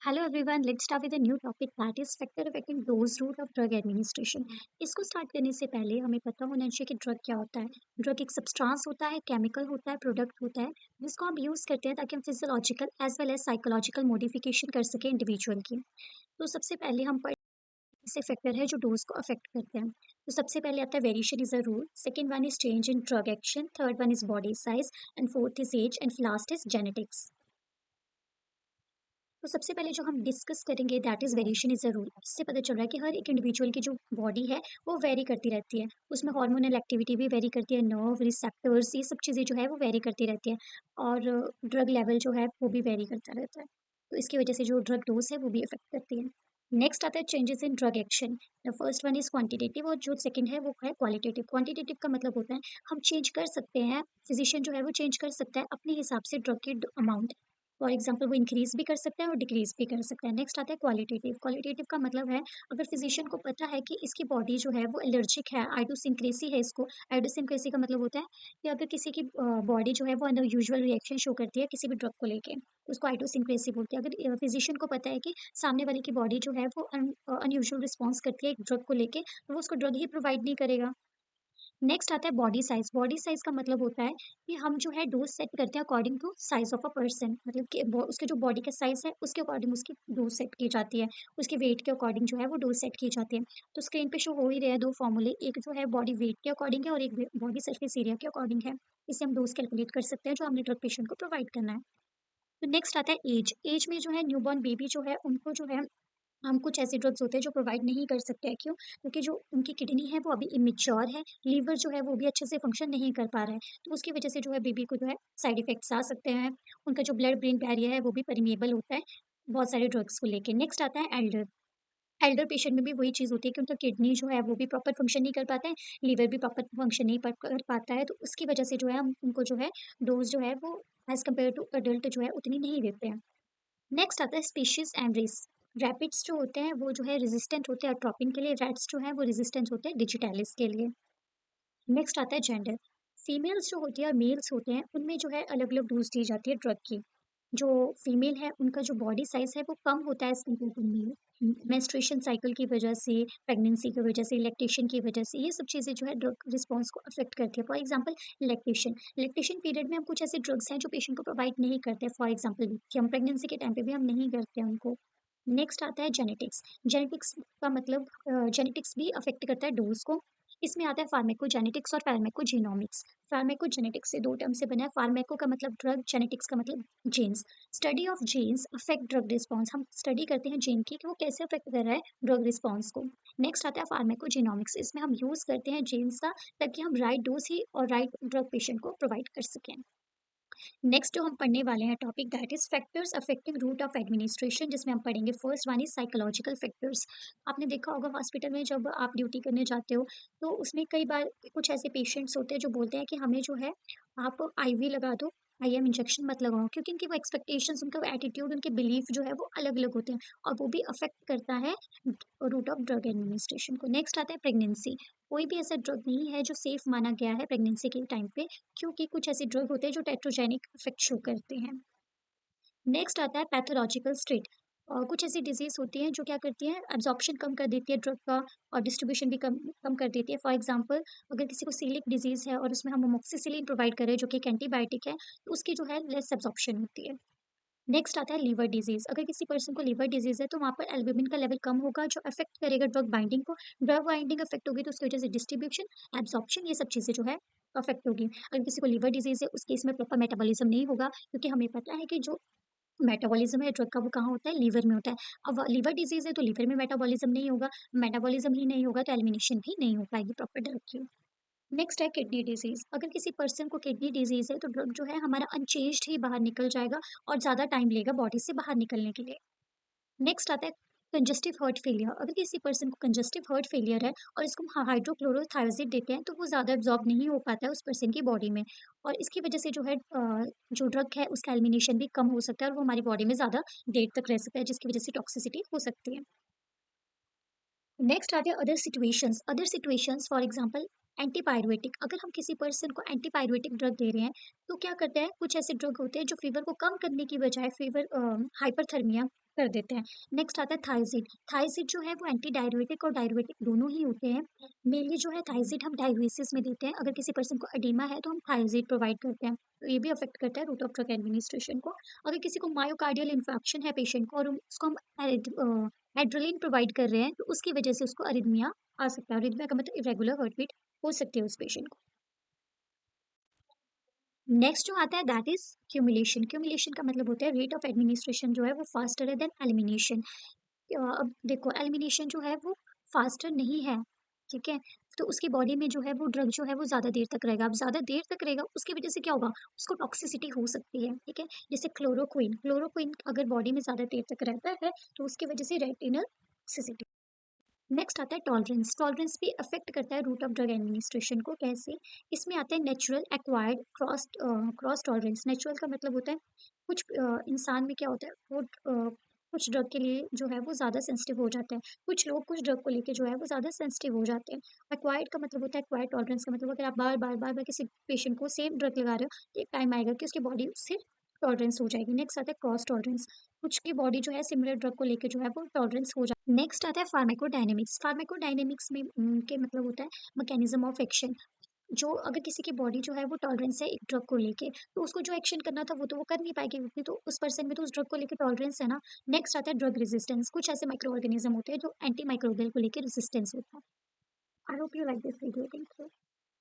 Hello everyone, let's start with a new topic that is factor affecting dose route of drug administration। इसको start करने से पहले हमें पता होना चाहिए कि ड्रग क्या होता है। ड्रग एक सब्सटेंस होता है, केमिकल होता है, प्रोडक्ट होता है जिसको हम यूज करते हैं ताकि हम physiological as well as psychological modification कर सकें इंडिविजुअल की। तो सबसे पहले हम ऐसे फैक्टर है जो डोज को अफेक्ट करते हैं। तो सबसे पहले आता है variation is a rule, second one is change in drug action, third one is body size and fourth is age and last is genetics. तो सबसे पहले जो हम डिस्कस करेंगे that is variation is a rule. इससे पता चल रहा है कि हर एक इंडिविजुअल की जो बॉडी है वो वेरी करती रहती है। उसमें हार्मोनल एक्टिविटी भी वेरी करती है, नर्व रिसेप्टर्स ये सब चीज़ें जो है वो वेरी करती रहती है। और ड्रग लेवल जो है वो भी वेरी करता रहता है। तो इसकी वजह से जो ड्रग डोज है वो भी इफेक्ट करती है। नेक्स्ट आता है changes in drug action. The first one is quantitative और जो सेकंड है वो है क्वालिटेटिव। क्वांटिटेटिव का मतलब होता है हम चेंज कर सकते हैं, फिजिशियन जो है वो चेंज कर सकता है अपने हिसाब से ड्रग की अमाउंट। फॉर एग्जाम्पल वो इंक्रीज भी कर सकता है और डिक्रीज भी कर सकता है। नेक्स्ट आता है क्वालिटेटिव। क्वालिटेटिव का मतलब है अगर फिजिशियन को पता है कि इसकी बॉडी जो है वो एलर्जिक है, आइडोसिंक्रेसी है इसको। आइडोसिंक्रेसी का मतलब होता है कि अगर किसी की बॉडी जो है वो अनयूजुअल रिएक्शन शो करती है किसी भी ड्रग को लेके, तो उसको आइडोसिंक्रेसी बोलते हैं। अगर फिजिशियन को पता है कि सामने वाले की बॉडी जो है वो अनयूजुअल रिस्पॉन्स करती है एक ड्रग को लेके, तो वो उसको ड्रग ही प्रोवाइड नहीं करेगा। नेक्स्ट आता है बॉडी साइज। बॉडी साइज का मतलब होता है कि हम जो है डोज सेट करते हैं according to size of a person, मतलब कि उसके जो बॉडी का साइज है उसके अकॉर्डिंग उसकी डोज सेट की जाती है। उसके वेट के अकॉर्डिंग जो है वो डोज सेट की जाती है। तो स्क्रीन पे शो हो ही रहे हैं दो फॉर्मूले, एक जो है बॉडी वेट के अकॉर्डिंग है और एक बॉडी सरफेस एरिया के अकॉर्डिंग है। इससे हम डोज कैलकुलेट कर सकते हैं जो हमने ड्रग पेशेंट को प्रोवाइड करना है। तो नेक्स्ट आता है एज। एज में जो है न्यूबॉर्न बेबी जो है उनको जो है हम कुछ ऐसे ड्रग्स होते हैं जो प्रोवाइड नहीं कर सकते हैं। क्यों? क्योंकि जो उनकी किडनी है वो अभी इमेच्योर है, लीवर जो है वो भी अच्छे से फंक्शन नहीं कर पा रहा है। तो उसकी वजह से जो है बेबी को जो है साइड इफेक्ट्स आ सकते हैं। उनका जो ब्लड ब्रेन बैरियर है वो भी परमिएबल होता है बहुत सारे ड्रग्स को लेके। नेक्स्ट आता है एल्डर। एल्डर पेशेंट में भी वही चीज़ होती है कि उनका किडनी जो है वो भी प्रॉपर फंक्शन नहीं कर पाता है, लीवर भी प्रॉपर फंक्शन नहीं कर पाता है। तो उसकी वजह से जो है हम उनको जो है डोज जो है वो एज़ कम्पेयर टू अडल्ट जो है उतनी नहीं देते हैं। नेक्स्ट आता है स्पीशीज एंड रेस। रैपिड्स जो होते हैं वो जो है रेजिस्टेंट होते हैं अट्रोपिन के लिए, रैट्स जो है वो रेजिस्टेंट होते हैं डिजिटैलिस के लिए। नेक्स्ट आता है जेंडर। फीमेल्स जो होती है और मेल्स होते हैं उनमें जो है अलग अलग डोज दी जाती है ड्रग की। जो फीमेल है उनका जो बॉडी साइज है वो कम होता है as compare to male, menstruation cycle की वजह से, प्रेगनेंसी की वजह से, लैक्टेशन की वजह से, ये सब चीज़ें जो है ड्रग रिस्पॉन्स को अफेक्ट करती है। For example lactation. Lactation period में हम कुछ ऐसे ड्रग्स हैं जो पेशेंट को प्रोवाइड नहीं करते, फॉर एग्जांपल कि हम प्रेगनेंसी के टाइम पे भी हम नहीं करते हैं उनको। नेक्स्ट आता है जेनेटिक्स। जेनेटिक्स का मतलब जेनेटिक्स भी अफेक्ट करता है डोज को। इसमें आता है फार्माकोजेनेटिक्स और फार्माकोजेनोमिक्स। फार्माकोजेनेटिक्स से दो टर्म से बना है। फार्माको का मतलब ड्रग, जेनेटिक्स का मतलब genes. Study of genes affect drug response. हम स्टडी करते हैं जीन की कि वो कैसे अफेक्ट कर रहा है ड्रग रिस्पॉन्स को। नेक्स्ट आता है फार्माकोजेनोमिक्स। इसमें हम यूज करते हैं जीन्स का ताकि हम राइट डोज ही और राइट ड्रग पेशेंट को प्रोवाइड कर सकें। नेक्स्ट जो हम पढ़ने वाले हैं topic that is factors affecting route of administration, जिसमें हम पढ़ेंगे first one is psychological factors. आपने देखा होगा हॉस्पिटल में जब आप ड्यूटी करने जाते हो तो उसमें कई बार कुछ ऐसे पेशेंट्स होते हैं जो बोलते हैं कि हमें जो है आप आईवी लगा दो, आईएम इंजेक्शन मत लगाओ, क्योंकि उनकी वो एक्सपेक्टेशंस, उनका एटीट्यूड, उनके बिलीफ जो है वो अलग अलग होते हैं और वो भी अफेक्ट करता है रूट ऑफ ड्रग एडमिनिस्ट्रेशन को। नेक्स्ट आता है प्रेगनेंसी। कोई भी ऐसा ड्रग नहीं है जो सेफ माना गया है प्रेगनेंसी के टाइम पे, क्योंकि कुछ ऐसे ड्रग होते हैं जो टेट्रोजेनिक इफेक्ट शो करते हैं। नेक्स्ट आता है पैथोलॉजिकल स्टेट। कुछ ऐसी डिजीज होती हैं जो क्या करती हैं, एब्जॉर्प्शन कम कर देती है ड्रग का और डिस्ट्रीब्यूशन भी कम कम कर देती है। फॉर एग्जांपल अगर किसी को सीलिक डिजीज है और उसमें हम अमोक्सिसिलिन प्रोवाइड करें जो कि एक एंटीबायोटिक है, तो उसकी जो है लेस एब्जॉर्प्शन होती है। नेक्स्ट आता है लीवर डिजीज। अगर किसी पर्सन को लीवर डिजीज है तो वहाँ पर एल्ब्यूमिन का लेवल कम होगा जो अफेक्ट करेगा ड्रग बाइंडिंग को। ड्रग बाइंडिंग अफेक्ट होगी तो उसकी वजह से डिस्ट्रीब्यूशन, एब्जॉर्प्शन, ये सब चीजें जो है अफेक्ट होगी। अगर किसी को लीवर डिजीज है उस केस में प्रॉपर मेटाबॉलिज्म नहीं होगा, क्योंकि हमें पता है कि जो मेटाबॉलिज्म है ड्रग का वो कहाँ होता है, लीवर में होता है। अब लीवर डिजीज है तो लीवर में मेटाबॉलिज्म नहीं होगा, मेटाबॉलिज्म ही नहीं होगा तो एलिमिनेशन भी नहीं हो पाएगी प्रॉपर ड्रग की। नेक्स्ट है किडनी डिजीज। अगर किसी पर्सन को किडनी डिजीज है तो ड्रग जो है हमारा अनचेंज्ड ही बाहर निकल जाएगा और ज़्यादा टाइम लेगा बॉडी से बाहर निकलने के लिए। नेक्स्ट आता है कंजस्टिव हार्ट फेलियर। अगर किसी पर्सन को कंजस्टिव हार्ट फेलियर है और इसको हम हाइड्रोक्लोरोथायरोसिड देते हैं तो वो ज़्यादा एब्जॉर्ब नहीं हो पाता है उस पर्सन की बॉडी में, और इसकी वजह से जो है जो ड्रग है उसका एलिमिनेशन भी कम हो सकता है और वो हमारी बॉडी में ज़्यादा देर तक रह सकता है, जिसकी वजह से टॉक्सिसिटी हो सकती है। नेक्स्ट आते हैं other situations, for example antipyretic. अगर हम किसी पर्सन को एंटीपायरेटिक ड्रग दे रहे हैं तो क्या करते हैं, कुछ ऐसे ड्रग होते हैं जो फीवर को कम करने की बजाय फीवर हाइपरथर्मिया कर देते हैं। नेक्स्ट आता है थायज़िड। थायज़िड जो है वो एंटी डाययूरेटिक और डाययूरेटिक दोनों ही होते हैं। मेनली जो है थायज़िड हम डाययूरेसिस में देते हैं। अगर किसी पर्सन को एडिमा है तो हम थायज़िड प्रोवाइड करते हैं। तो ये भी अफ़ेक्ट करता है रूट ऑफ ड्रग एडमिनिस्ट्रेशन को। अगर किसी को मायोकार्डियल इन्फार्क्शन है पेशेंट को और उसको हम एड्रेलिन प्रोवाइड कर रहे हैं तो उसकी वजह से उसको अरिथमिया आ सकता है। अरिथमिया का मतलब इर्रेगुलर हार्ट बीट हो सकती है उस पेशेंट को। नेक्स्ट जो आता है दैट इज़ क्यूमुलेशन। क्यूमुलेशन का मतलब होता है रेट ऑफ एडमिनिस्ट्रेशन जो है वो फास्टर है देन एलिमिनेशन। अब देखो एलिमिनेशन जो है वो फास्टर नहीं है, ठीक है? तो उसकी बॉडी में जो है वो ड्रग जो है वो ज़्यादा देर तक रहेगा। अब ज़्यादा देर तक रहेगा उसकी वज़ह से क्या होगा? उसको टॉक्सिसिटी हो सकती है, ठीक है? जैसे क्लोरोक्विन, क्लोरोक्विन अगर बॉडी में ज़्यादा देर तक रहता है तो उसकी वज़ह से रेटिनल टॉक्सिसिटी। नेक्स्ट आता है टॉलरेंस। टॉलरेंस भी अफेक्ट करता है रूट ऑफ ड्रग एडमिनिस्ट्रेशन को। कैसे? इसमें आता है natural acquired cross tolerance. Natural का मतलब होता है कुछ इंसान में क्या होता है वो कुछ ड्रग के लिए जो है वो ज़्यादा सेंसिटिव हो जाता है। कुछ लोग कुछ ड्रग को लेके जो है वो ज़्यादा सेंसिटिव हो जाते हैं। एक्वायर्ड का मतलब होता है एक्वायर्ड टॉलरेंस का मतलब अगर आप बार-बार किसी पेशेंट को सेम ड्रग लगा रहे हो, तो एक टाइम आएगा कि उसकी बॉडी उससे टॉलरेंस हो जाएगी। नेक्स्ट आता है क्रॉस टॉलरेंस। कुछ की बॉडी जो है सिमिलर ड्रग को लेके जो है वो टॉलरेंस हो जाती है। नेक्स्ट आता है फार्माकोडायनामिक्स। फार्माकोडायनामिक्स में के मतलब होता है मैकेनिज्म ऑफ एक्शन। जो अगर किसी की बॉडी जो है वो टॉलरेंस है एक ड्रग को लेके तो उसको जो एक्शन करना था वो तो वो कर नहीं पाएगी क्योंकि तो उस पर्सन में तो उस ड्रग को लेके टॉलरेंस है ना। नेक्स्ट आता है ड्रग रेजिस्टेंस। कुछ ऐसे माइक्रो ऑर्गेनिज्म होते हैं जो एंटी माइक्रोबियल को लेके रेजिस्टेंस होता है। I hope you like this video. Thank you.